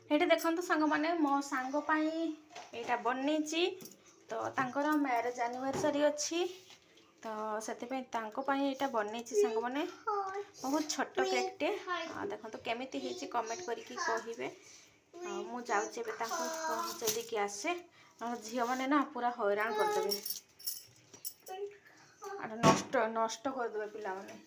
ये देखो सांग मैंने मो सांग यहाँ बनई तो तांकर मैरेज एनिवर्सरी अच्छी तो से यहाँ बनई सांग मैंने बहुत छोट केकटे देखो तो केमी कमेंट करके कहे मु जाऊे पहुँचे कि आसे झील मैंने ना पूरा हैरान करदेवे नष्ट नष्ट करदे पिला माने।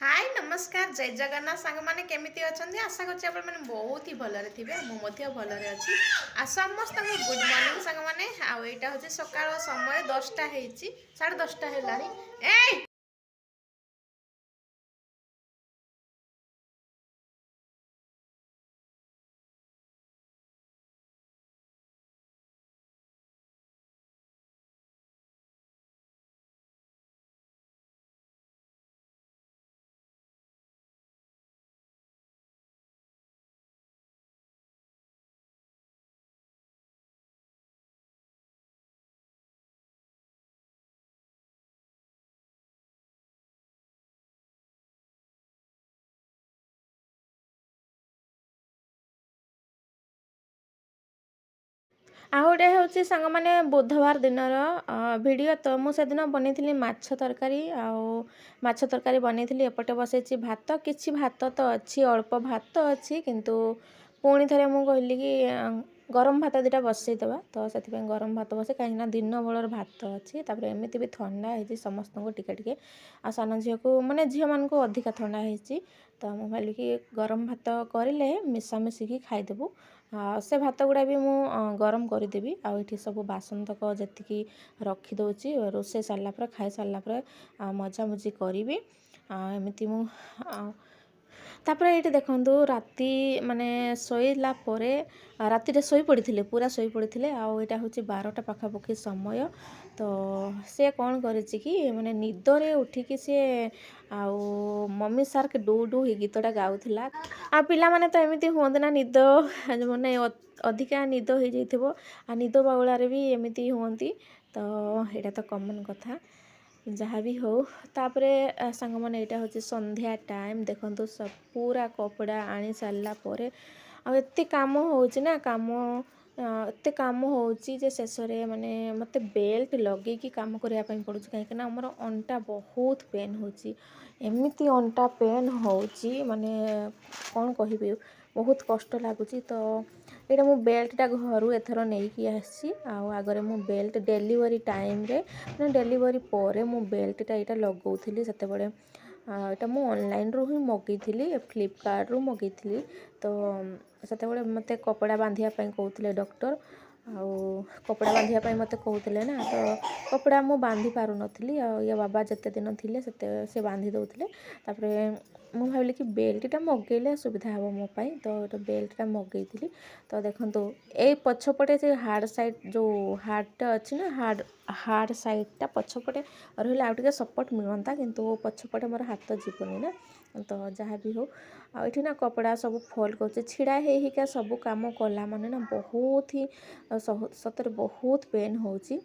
हाय नमस्कार जय जगन्नाथ सांग मैंने केमिति अछंती आशा करछि आपण माने बहुत ही भलरे थिबे मु मध्य भलरे अछि आ समस्त गुड मॉर्निंग सांग माने आ एटा होछि सकाळ समय 10टा हेछि 10:30 हेलानी ए आ गोटे हूँ सांग मैंने बुधवार दिनर वीडियो तो मुझे दिन बनई माछ तरकारी माछ तरकारी बनई एपटे बसई भात किसी भात तो अच्छी अल्प भात अच्छी किंतु पुणी थे मुझे कहली कि गरम भात दुटा बसईदे तो से गरम भात बसे कहीं दिन बेलर भात अच्छी एमती भी ठंडा है समस्त को टिके टिके आ सान झील को मानने झील मान को अधिका ठंडा है तो मुझे भाविली कि गरम भात करें मिसामिशिकी खाईदेबू से भात गुड़ा भी मु गरम करदेवी आठी सब बासन तक जी रखीदे रोसे सारापर खाई सारापर मजा मुजी करी एमती मु तापर ये देखूँ राति माने शोला राति शोई पड़े पूरा शोई पड़े आईटा हूँ 12टा पाखापाखि समय तो सी कौन कि माने निदरे उठिकी सी आउ मम्मी सार्क डू डू ही गीतटा गाउला आ पिला माने तो एमती हुए ना निद माने अधिका निद हो जाइथिबो आ निद बाउलारे भी एमती हुंती तो यहाँ तो कॉमन कथा जहाँ भी हो तापरे सांग मैंने यहाँ हूँ संध्या टाइम देखो सब पूरा कपड़ा आनी सारा आते काम होना काम एत काम होजे शेष में माने मत बेल्ट लगे कि काम करने पड़ू कहीं आमर अंटा बहुत पेन होची एमती अंटा पेन होची माने कौन कहि बहुत कष्ट लगुच तो यहाँ मु बेल्टा घर एथर नहीं आसी आगरे मु बेल्ट डेलीवरी टाइम रे डेलीवरी पर मु बेल्टा यहाँ लगौली से यहाँ मु ऑनलाइन रू ही मगई फ्लिपकार्ट रू मगई तो से मत कपड़ा बांधियापाई कहते डॉक्टर कपड़ा बांधियापाई मत कहते ना तो कपड़ा मु बांधि पार नी या बाबा जिते दिन थे से बांधि दौले मु भाविली कि बेल्टा मगेले सुविधा हे मोपाई तो बेल्टा मगई तो देखो ये पछपटे से हार्ड साइड जो हार्डटा अच्छी ना हार्ड साइडटा पछपटे रही आउटे सपोर्ट मिलता किंतु पछपटे मोर हाथ जीवनी ना तो जहाँ भी हो आठी ना कपड़ा सब फोल्ड कर छिड़ा होका सब कम कला माने ना बहुत ही सतरे बहुत पेन होची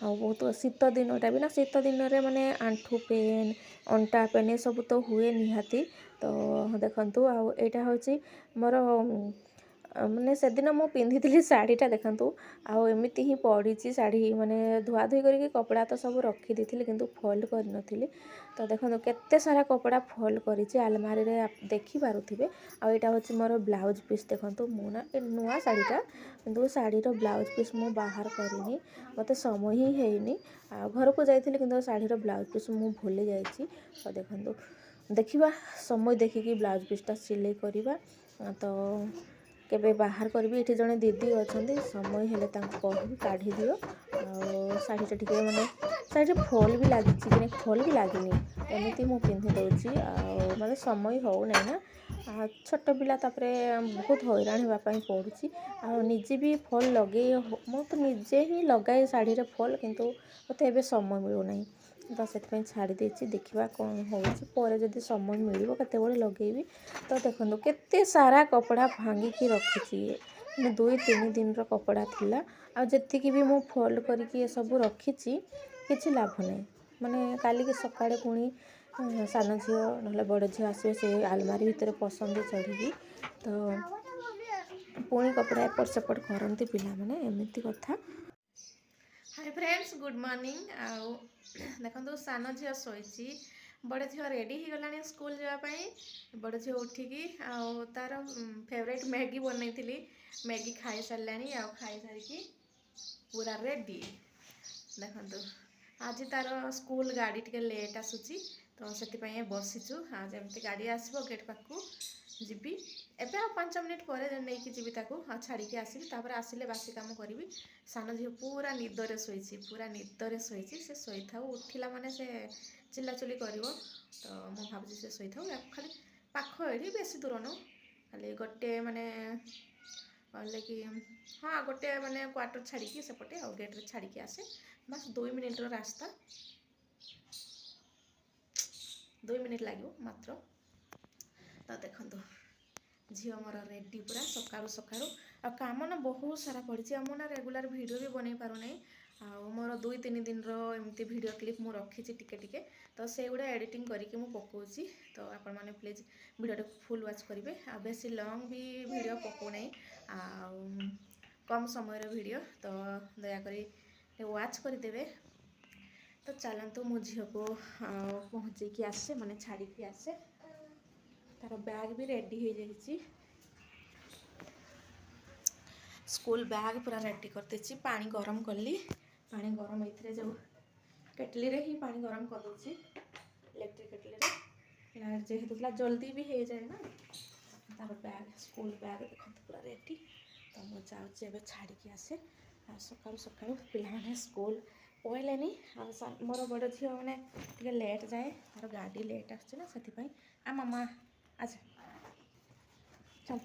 बहुत शीत दिनटा भी ना शीत दिन में माने आंठू पेन अंटा पेन ये सब तो हुए निहाती तो देखंतु आटा हूँ मोर माने से दिन मु पिंधि शाढ़ीटा देखंतु एमती ही पड़ी शाढ़ी माने धुआ धुई करके कपड़ा तो सब रखी देती किंतु फोल्ड कर नथिली तो देखो केते सारा कपड़ा फोल्ड करी आलमारी रे देखी पारुथिबे आटा हूँ मोर ब्लाउज पीस देखो मुना ए नुआ शाढ़ीटा किंतु शाढ़ीर ब्लाउज पीस मु बाहर करनी मत समय ही हैनी घर को जाइथिली किंतु शाढ़ीर ब्लाउज पीस मु भूली जाइछि तो देखो देखिबा समय देखिकी ब्लाउज पीसटा सिलाई करिबा तो केबे बाहर करी ये जड़े दीदी अच्छा समय हेले कहबी काढ़ी दियो शाढ़ीटा टे माने शाढ़ी फल भी लगी फल भी लगनी एमती मु पिंधि दूसरी मतलब समय हो ना ना छोट पिला तापरे बहुत हैरान होगापाई पड़ुची निजे भी फल लगे मु तो निजे ही लगाए शाढ़ी फल किंतु मत एबे समय मिलूना तो से छाड़ी देती देखा कौन होदी समय मिल के लगेबी तो देखो केते सारा कपड़ा भांगिकी रखी 2-3 दिन कपड़ा थिला आ जतिकी भी मु फोल्ड करके सब रखी किसी लाभ नहीं ମାନେ କାଲିକି ସକାଳେ ପୁଣି ସାନ ଝିଅ ନହେଲେ ବଡ଼ ଝିଅ ଆସିବେ ସେ ଆଲମାରି ଭିତରେ ପସନ୍ତି ଚଢ଼ିକି। ତ ପୁଣି କପଡ଼ା ଏପଟ ସେପଟ କରନ୍ତି ପିଲାମାନେ, ଏମିତି କଥା। High friends, good morning. ଆଉ ଦେଖନ୍ତୁ ସାନ ଝିଅ ଶୋଇଛି, ବଡ଼ ଝିଅ ରେଡ଼ି ହେଇଗଲାଣି ସ୍କୁଲ ଯିବା ପାଇଁ। ବଡ଼ ଝିଅ ଉଠିକି ଆଉ ତାର ଫେଭରାଇଟ୍ ମ୍ୟାଗି ବନେଇଥିଲି, ମ୍ୟାଗି ଖାଇସାରିଲାଣି। ଆଉ ଖାଇସାରିକି ପୁରା ରେଡ଼ି। ଦେଖନ୍ତୁ ଆଜି ତାର ସ୍କୁଲ ଗାଡ଼ି ଟିକେ ଲେଟ୍ ଆସୁଛି, ତ ସେଥିପାଇଁ ବସିଛୁ। ଆଉ ଯେମିତି ଗାଡ଼ି ଆସିବ ଗେଟ୍ ପାଖକୁ ଯିବି। ଏବେ ଆଉ 5 ମିନିଟ୍ ପରେ ନେଇକି ଯିବି ତାକୁ, ଆଉ ଛାଡ଼ିକି ଆସିବି। ତାପରେ ଆସିଲେ ବାସି କାମ କରିବି। ସାନ ଝିଅ ପୁରା ନିଦରେ ଶୋଇଛି, ପୁରା ନିଦରେ ଶୋଇଛି। ସେ ଶୋଇଥାଉ, ଉଠିଲା ମାନେ ସେ ଚିଲାଚିଲି କରିବ। ତ ମୁଁ ଭାବୁଛି ସେ ଶୋଇଥାଉ। ୟାକୁ ଖାଲି ପାଖ ଏଠି, ବେଶୀ ଦୂର ନୁହଁ, ଖାଲି ଗୋଟେ ମାନେ କହିଲେ କି ହଁ ଗୋଟେ ମାନେ କ୍ୱାର୍ଟର ଛାଡ଼ିକି ସେପଟେ ଆଉ ଗେଟ୍ରେ ଛାଡ଼ିକି ଆସେ। ବାସ୍ 2 ମିନିଟ୍ର ରାସ୍ତା, 2 ମିନିଟ୍ ଲାଗିବ ମାତ୍ର। ତ ଦେଖନ୍ତୁ ଝିଅ ମୋର ରେଡ଼ି ପୁରା ସକାଳୁ ସକାଳୁ। ଆଉ କାମ ନା ବହୁତ ସାରା ପଡ଼ିଛି। ଆଉ ମୁଁ ନା ରେଗୁଲାର ଭିଡ଼ିଓ ବି ବନେଇ ପାରୁନାହିଁ। ଆଉ ମୋର 2-3 ଦିନର ଏମିତି ଭିଡ଼ିଓ କ୍ଲିପ୍ ମୁଁ ରଖିଛି ଟିକେ ଟିକେ, ତ ସେଇଗୁଡ଼ା ଏଡ଼ିଟିଂ କରିକି ମୁଁ ପକାଉଛି। ତ ଆପଣମାନେ ପ୍ଲିଜ୍ ଭିଡ଼ିଓଟାକୁ ଫୁଲ୍ ୱାଚ୍ କରିବେ। ଆଉ ବେଶୀ ଲଙ୍ଗ୍ ବି ଭିଡ଼ିଓ ପକାଉନାହିଁ, ଆଉ କମ୍ ସମୟର ଭିଡ଼ିଓ, ତ ଦୟାକରି ୱାଚ୍ କରିଦେବେ। ତ ଚାଲନ୍ତୁ ମୁଁ ଝିଅକୁ ପହଞ୍ଚେଇକି ଆସେ, ମାନେ ଛାଡ଼ିକି ଆସେ। ତାର ବ୍ୟାଗ୍ ବି ରେଡ଼ି ହେଇଯାଇଛି, ସ୍କୁଲ ବ୍ୟାଗ୍ ପୁରା ରେଡ଼ି କରିଦେଇଛି। ପାଣି ଗରମ କଲି, ପାଣି ଗରମ ଏଇଥିରେ ଯେଉଁ କେଟଲିରେ ହିଁ ପାଣି ଗରମ କରିଦେଉଛି, ଇଲେକ୍ଟ୍ରିକ୍ କେଟଲିରେ। ଯେହେତୁ ଥିଲା ଜଲ୍ଦି ବି ହେଇଯାଏ ନା। ତାର ବ୍ୟାଗ୍, ସ୍କୁଲ ବ୍ୟାଗ୍ ଦେଖନ୍ତୁ ପୁରା ରେଡ଼ି। ତ ମୁଁ ଯାଉଛି ଏବେ ଛାଡ଼ିକି ଆସେ। ଆଉ ସକାଳୁ ସକାଳୁ ପିଲାମାନେ ସ୍କୁଲ ପଳେଇଲେନି। ଆଉ ମୋର ବଡ଼ ଝିଅ ମାନେ ଟିକେ ଲେଟ୍ ଯାଏ, ତାର ଗାଡ଼ି ଲେଟ୍ ଆସୁଛି ନା, ସେଥିପାଇଁ। ମାମା ଆଚ୍ଛା ଚାଲ।